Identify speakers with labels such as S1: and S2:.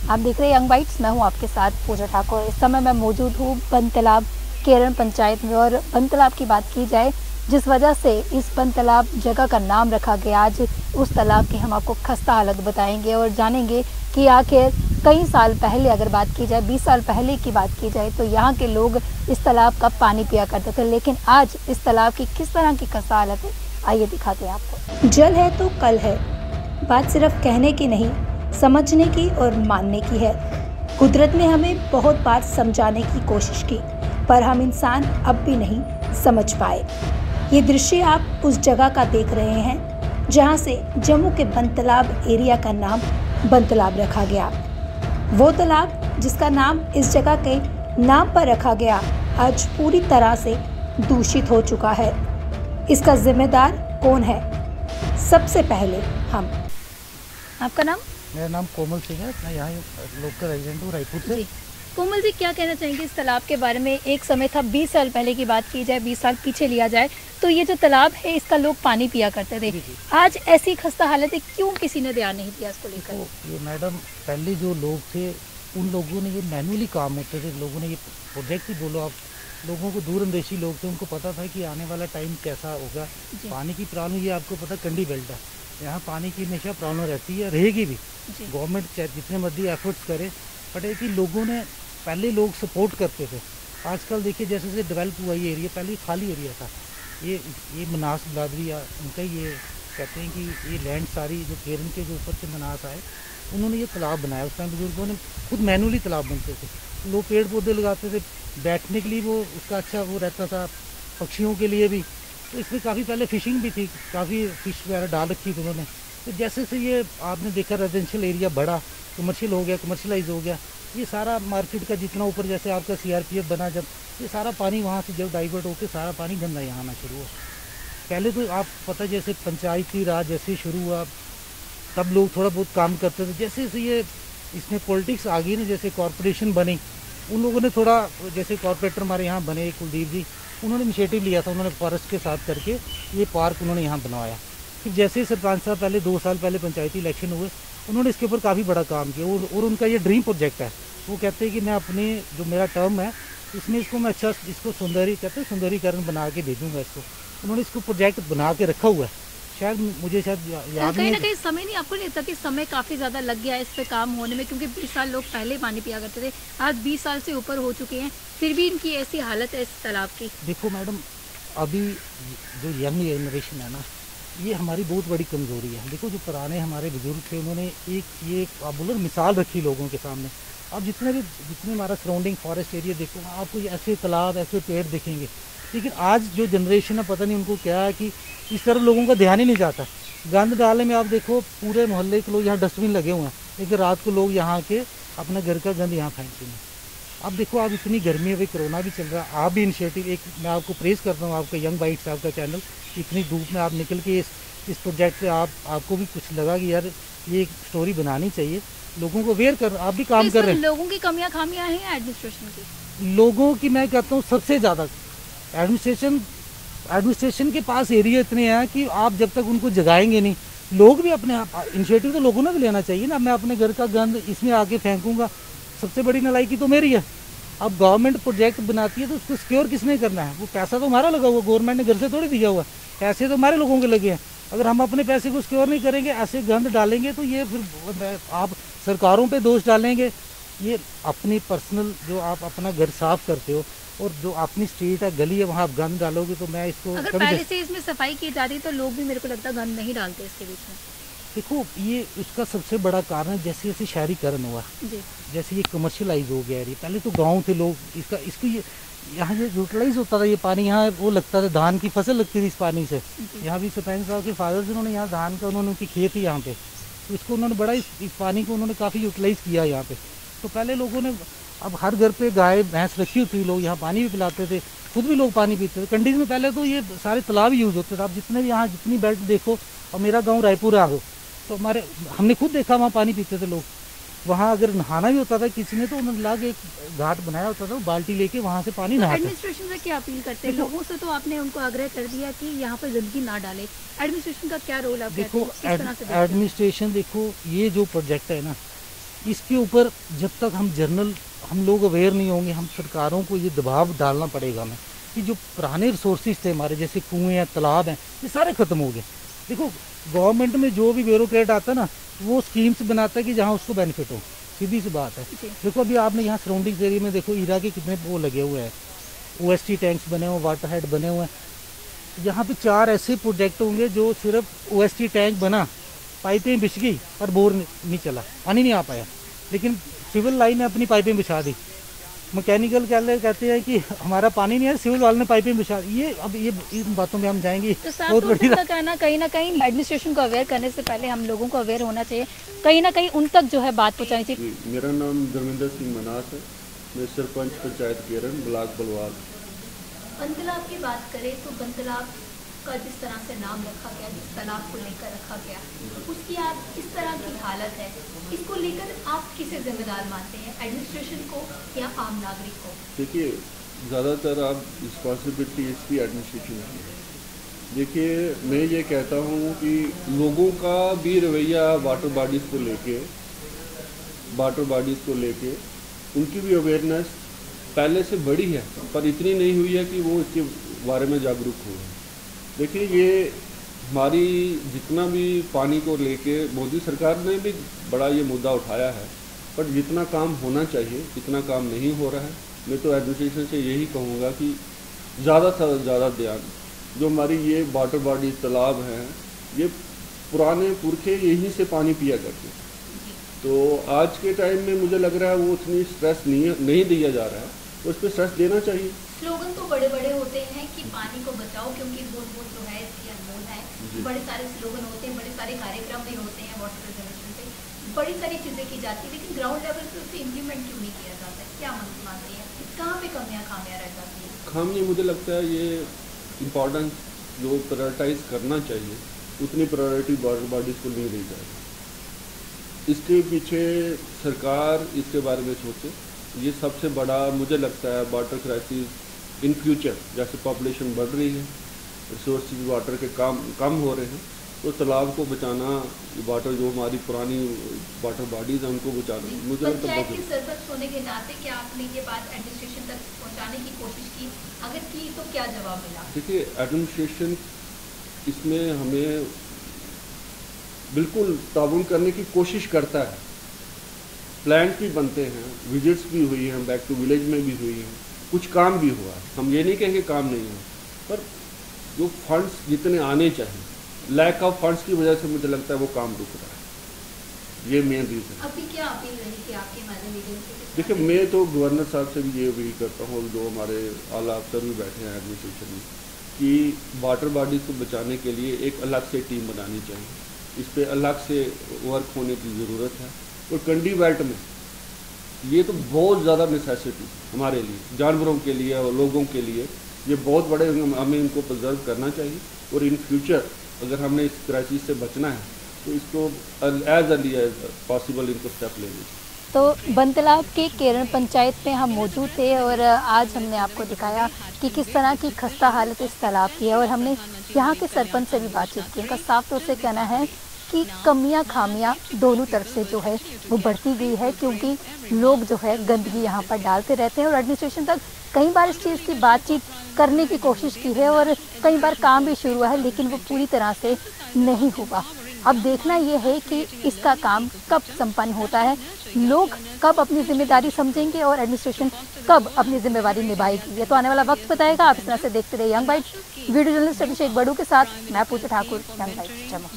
S1: आप देख रहे हैं यंग बाइट्स, मैं हूं आपके साथ पूजा ठाकुर। इस समय मैं मौजूद हूं बंद तालाब केरन पंचायत में। और बंद तालाब की बात की जाए, जिस वजह से इस बंद तालाब जगह का नाम रखा गया, आज उस तालाब की हम आपको खस्ता हालत बताएंगे और जानेंगे कि आखिर कई साल पहले, अगर बात की जाए 20 साल पहले की बात की जाए, तो यहाँ के लोग इस तालाब का पानी पिया करते थे। लेकिन आज इस तालाब की किस तरह की खस्ता हालत है, आइए दिखाते हैं आपको। जल है तो कल है, बात सिर्फ कहने की नहीं, समझने की और मानने की है। कुदरत ने हमें बहुत बार समझाने की कोशिश की, पर हम इंसान अब भी नहीं समझ पाए। ये दृश्य आप उस जगह का देख रहे हैं जहां से जम्मू के बंद तालाब एरिया का नाम बंद तालाब रखा गया। वो तालाब जिसका नाम इस जगह के नाम पर रखा गया, आज पूरी तरह से दूषित हो चुका है। इसका जिम्मेदार कौन है? सबसे पहले हम। आपका नाम?
S2: मेरा नाम कोमल सिंह है, मैं यहाँ लोकल रेजिडेंट हूँ रायपुर से।
S1: कोमल जी, क्या कहना चाहेंगे इस तालाब के बारे में? एक समय था, 20 साल पहले की बात की जाए, 20 साल पीछे लिया जाए, तो ये जो तालाब है इसका लोग पानी पिया करते थे। आज ऐसी खस्ता हालत है, क्यों किसी ने ध्यान नहीं दिया इसको लेकर?
S2: तो ये मैडम, पहले जो लोग थे उन लोगों ने ये मैनुअली काम होते थे, लोगों ने ये प्रोजेक्ट ही बोलो आप, लोगों को दूरंदेशी लोग थे, उनको पता था कि आने वाला टाइम कैसा होगा। पानी की प्रॉब्लम ये आपको पता, कंडी बेल्ट है, यहाँ पानी की हमेशा प्रॉब्लम रहती है, रहेगी भी। गवर्नमेंट जितने मर्जी एफर्ट्स करे, बट है कि लोगों ने, पहले लोग सपोर्ट करते थे। आजकल देखिए जैसे जैसे डेवलप हुआ ये एरिया, पहले खाली एरिया था। ये मनास बिरादरी, उनका ये कहते हैं कि ये लैंड सारी जो केरन के जो ऊपर से मनास आए, उन्होंने ये तालाब बनाया। उस टाइम बुजुर्गों ने खुद मैनुअली तालाब बनते थे, लोग पेड़ पौधे लगाते थे, बैठने के लिए वो उसका अच्छा वो रहता था, पक्षियों के लिए भी। तो इसमें काफ़ी पहले फिशिंग भी थी, काफ़ी फिश वगैरह डाल रखी थी उन्होंने। तो जैसे से ये आपने देखा रेजिडेंशियल एरिया बढ़ा, कमर्शियल हो गया, कमर्शलाइज हो गया, ये सारा मार्केट का जितना ऊपर जैसे आपका CRPF बना, जब ये सारा पानी वहाँ से जब डाइवर्ट होकर सारा पानी गंदा यहाँ आना शुरू हुआ। पहले तो आप पता जैसे पंचायती राज जैसे शुरू हुआ, तब लोग थोड़ा बहुत काम करते थे। जैसे जैसे ये इसमें पॉलिटिक्स आ गई ना, जैसे कॉरपोरेशन बनी, उन लोगों ने थोड़ा, जैसे कॉरपोरेटर हमारे यहाँ बने कुलदीप जी, उन्होंने इनिशिएटिव लिया था, उन्होंने फॉरेस्ट के साथ करके ये पार्क उन्होंने यहाँ बनवाया। फिर जैसे सरपंच साहब पहले 2 साल पहले पंचायती इलेक्शन हुए, उन्होंने इसके ऊपर काफ़ी बड़ा काम किया और उनका ये ड्रीम प्रोजेक्ट है। वो कहते हैं कि मैं अपने जो मेरा टर्म है इसमें इसको मैं अच्छा, इसको सुंदरीकरण बना के भेजूँगा इसको। उन्होंने इसको प्रोजेक्ट बना के रखा हुआ है। शायद मुझे याद नहीं,
S1: कहीं ना कहीं समय नहीं, आपको नहीं लगता कि समय काफ़ी ज़्यादा लग गया है इस पे काम होने में? क्योंकि 20 साल लोग पहले पानी पिया करते थे, आज 20 साल से ऊपर हो चुके हैं, फिर भी इनकी ऐसी हालत है इस तालाब की।
S2: देखो मैडम, अभी जो यंग जनरेशन है ना, ये हमारी बहुत बड़ी कमज़ोरी है। देखो जो पुराने हमारे बुजुर्ग थे, उन्होंने ये आप बोलो मिसाल रखी लोगों के सामने। अब जितने हमारा सराउंडिंग फॉरेस्ट एरिया देखो, आपको ऐसे तालाब, ऐसे पेड़ दिखेंगे। लेकिन आज जो जनरेशन है, पता नहीं उनको क्या है कि इस तरफ लोगों का ध्यान ही नहीं जाता। गंद डालने में आप देखो, पूरे मोहल्ले के लोग यहाँ डस्टबिन लगे हुए हैं, लेकिन रात को लोग यहाँ के अपना घर का गंद यहाँ फेंकते हैं। अब देखो, आप इतनी गर्मी है, भाई कोरोना भी चल रहा है, आप भी इनिशिएटिव, एक मैं आपको प्रेज़ करता हूँ, आपका यंग बाइट्स आपका चैनल, इतनी धूप में आप निकल के इस प्रोजेक्ट से आपको भी कुछ लगा कि यार ये एक स्टोरी बनानी चाहिए, लोगों को अवेयर कर, आप भी काम कर रहे हैं।
S1: लोगों की कमियां खामियां हैं एडमिनिस्ट्रेशन की,
S2: लोगों की मैं कहता हूँ सबसे ज़्यादा। एडमिनिस्ट्रेशन के पास एरिया इतने हैं कि आप जब तक उनको जगाएंगे नहीं, लोग भी अपने इनिशिएटिव तो लोगों ने भी लेना चाहिए ना। मैं अपने घर का गंद इसमें आके फेंकूंगा, सबसे बड़ी नालायकी तो मेरी है। अब गवर्नमेंट प्रोजेक्ट बनाती है तो उसको सिक्योर किसने करना है? वो पैसा तो हमारा लगा हुआ, गवर्नमेंट ने घर से थोड़ी दिया हुआ, पैसे तो हमारे लोगों के लगे हैं। अगर हम अपने पैसे को सिक्योर नहीं करेंगे, ऐसे गंद डालेंगे, तो ये फिर आप सरकारों पे दोष डालेंगे। ये अपनी पर्सनल, जो आप अपना घर साफ करते हो और जो अपनी स्ट्रीट है, गली है, वहाँ आप गंद डालोगे, तो मैं इसको
S1: अगर पहले से इसमें सफाई की जाती तो लोग भी, मेरे को लगता है, गंद नहीं डालते इसके बीच में।
S2: देखो, ये उसका सबसे बड़ा कारण है, जैसे जैसे शहरीकरण हुआ, जैसे ये कमर्शियलाइज हो गया एरिया। पहले तो गांव थे लोग, इसको यहाँ जो यूटिलाइज होता था ये पानी, यहाँ वो लगता था, धान की फसल लगती थी इस पानी से। यहाँ भी सरपंच साहब के फादर से उन्होंने यहाँ धान का, उन्होंने उनकी खेत ही यहाँ पे, तो इसको उन्होंने बड़ा इस पानी को उन्होंने काफ़ी यूटिलाइज किया यहाँ पे। तो पहले लोगों ने, अब हर घर पे गाय भैंस रखी होती थी, लोग यहाँ पानी भी पिलाते थे, खुद भी लोग पानी पीते थे। कंडीज में पहले तो ये सारे तालाब यूज़ होते थे। आप जितने भी यहाँ जितनी बेल्ट देखो, और मेरा गाँव रायपुर आ गो, तो हमने खुद देखा वहाँ पानी पीते थे लोग। वहाँ अगर नहाना भी होता था किसी ने, तो उन्होंने लाके एक घाट बनाया होता था, बाल्टी लेके वहाँ से पानी नहाते।
S1: एडमिनिस्ट्रेशन से क्या अपील करते हैं लोगों से? तो आपने उनको आग्रह कर दिया कि यहाँ पर गंदगी ना डाले, एडमिनिस्ट्रेशन का क्या रोल आप
S2: देखो? एडमिनिस्ट्रेशन देखो, ये जो प्रोजेक्ट है ना, इसके ऊपर जब तक हम लोग अवेयर नहीं होंगे, हम सरकारों को ये दबाव डालना पड़ेगा हमें कि जो पुराने रिसोर्सेज थे हमारे, जैसे कुएँ हैं, तालाब हैं, ये सारे ख़त्म हो गए। देखो गवर्नमेंट में जो भी ब्यूरोक्रेट आता है ना, वो स्कीम्स बनाता है कि जहाँ उसको बेनिफिट हो, सीधी सी बात है। देखो अभी आपने यहाँ सराउंडिंग्स एरिया में देखो ईरा के कितने वो लगे हुए हैं, OST टैंक्स बने हुए, वाटर हेड बने हुए हैं। यहाँ पे 4 ऐसे प्रोजेक्ट होंगे जो सिर्फ OST टैंक बना, पाइपें बिछ गई और बोर नहीं चला, पानी नहीं आ पाया। लेकिन सिविल लाइन ने अपनी पाइपें बिछा दी, मैकेनिकल कहते हैं कि हमारा पानी नहीं है, सिविल वाले ने पाइपें बिछा। ये अब ये इन बातों में हम जाएंगे
S1: तो बहुत बड़ी कहना, कहीं ना कहीं एडमिनिस्ट्रेशन को अवेयर करने से पहले हम लोगों को अवेयर होना चाहिए, कहीं ना कहीं उन तक जो है बात पहुँचानी चाहिए।
S3: मेरा नाम धर्मेंद्र सिंह मनास है, मैं सरपंच पंचायत केरन ब्लॉक बलवाल।
S1: बंतलाब की बात करें तो बंतलाब का जिस तरह से नाम रखा गया, जिस तालाब को लेकर रखा गया, उसकी आज इस तरह की हालत है, इसको लेकर आप किसे जिम्मेदार मानते हैं, एडमिनिस्ट्रेशन को या आम नागरिक को?
S3: देखिए ज़्यादातर आप रिस्पॉन्सिबिलिटी इसकी एडमिनिस्ट्रेशन की है। देखिए मैं ये कहता हूँ कि लोगों का भी रवैया वाटर बॉडीज़ को लेके उनकी भी अवेयरनेस पहले से बढ़ी है, पर इतनी नहीं हुई है कि वो इसके बारे में जागरूक हो। देखिए ये हमारी जितना भी पानी को लेके मोदी सरकार ने भी बड़ा ये मुद्दा उठाया है, पर जितना काम होना चाहिए इतना काम नहीं हो रहा है। मैं तो एडमिनिस्ट्रेशन से यही कहूँगा कि ज़्यादा से ज़्यादा ध्यान, जो हमारी ये वाटर बॉडी तालाब हैं, ये पुराने पुरखे यहीं से पानी पिया करते हैं, तो आज के टाइम में मुझे लग रहा है वो उतनी स्ट्रेस नहीं दिया जा रहा है, तो उस पर स्ट्रेस देना चाहिए।
S1: स्लोगन तो बड़े बड़े होते हैं कि पानी को बचाओ क्योंकि बूंद बूंद जो है इसकी अनमोल है, बड़े सारे स्लोगन होते हैं, बड़े सारे कार्यक्रम भी होते हैं वाटर रिजर्वेशन पे, बड़ी सारी चीज़ें की जाती है, लेकिन ग्राउंड लेवल पे उसे इम्प्लीमेंट क्यों नहीं किया जाता है? क्या मानते हैं कहाँ पे खामियां रह जाती है?
S3: खामियां मुझे लगता है ये इम्पोर्टेंस जो प्रायोरिटाइज करना चाहिए उतनी प्रायोरिटी वाटर बॉडीज़ को नहीं दी जाएगी। इसके पीछे सरकार इसके बारे में सोचे। ये सबसे बड़ा मुझे लगता है वाटर क्राइसिस इन फ्यूचर, जैसे पॉपुलेशन बढ़ रही है, रिसोर्सेज वाटर के कम हो रहे हैं, तो तालाब को बचाना, वाटर जो हमारी पुरानी वाटर बॉडीज़ हैं उनको बचाना मुझे लगता है बहुत।
S1: सरपंच होने के नाते क्या आपने ये बात एडमिनिस्ट्रेशन तक पहुंचाने की कोशिश की? अगर की तो क्या जवाब मिला?
S3: देखिए एडमिनिस्ट्रेशन इसमें हमें बिल्कुल ताउन करने की कोशिश करता है, प्लान्स भी बनते हैं, विजिट्स भी हुई हैं, बैक टू विलेज में भी हुई हैं, कुछ काम भी हुआ। हम ये नहीं कहेंगे काम नहीं हुआ, पर जो फंड्स जितने आने चाहिए, लैक ऑफ फंड्स की वजह से मुझे लगता है वो काम रुक रहा है। ये मेन रीज़न।
S1: अभी क्या अपील रहेगी आपके माध्यम से?
S3: देखिए मैं तो गवर्नर साहब से भी ये अपील करता हूँ, जो हमारे आला अफसर भी बैठे हैं एडमिनिस्ट्रेशन में, कि वाटर बॉडीज़ को बचाने के लिए एक अलग से टीम बनानी चाहिए, इस पर अलग से वर्क होने की ज़रूरत है। और कंडी बेल्ट में ये तो बहुत ज़्यादा नेसेसिटी हमारे लिए, जानवरों के लिए और लोगों के लिए, ये बहुत बड़े, हमें इनको प्रिजर्व करना चाहिए। और इन फ्यूचर अगर हमने इस क्राइसिस से बचना है तो इसको एज अर्ली एज पॉसिबल इनको स्टेप लेने चाहिए।
S1: तो बंतलाब के केरन पंचायत में हम मौजूद थे और आज हमने आपको दिखाया कि किस तरह की खस्ता हालत इस तालाब की है, और हमने यहाँ के सरपंच से भी बातचीत की। उनका साफ तौर से कहना है कि कमियां खामियां दोनों तरफ से जो है वो बढ़ती गई है, क्योंकि लोग जो है गंदगी यहाँ पर डालते रहते हैं, और एडमिनिस्ट्रेशन तक कई बार इस चीज़ की बातचीत करने की कोशिश की है और कई बार काम भी शुरू हुआ है, लेकिन वो पूरी तरह से नहीं हुआ। अब देखना ये है कि इसका काम कब संपन्न होता है, लोग कब अपनी जिम्मेदारी समझेंगे और एडमिनिस्ट्रेशन कब अपनी जिम्मेदारी निभाएगी, ये तो आने वाला वक्त बताएगा। आप इस तरह से देखते रहिए यंग बाइट्स। वीडियो जर्नलिस्ट अभिषेक बड़ू के साथ मैं पूजा ठाकुर, यंग बाइट्स।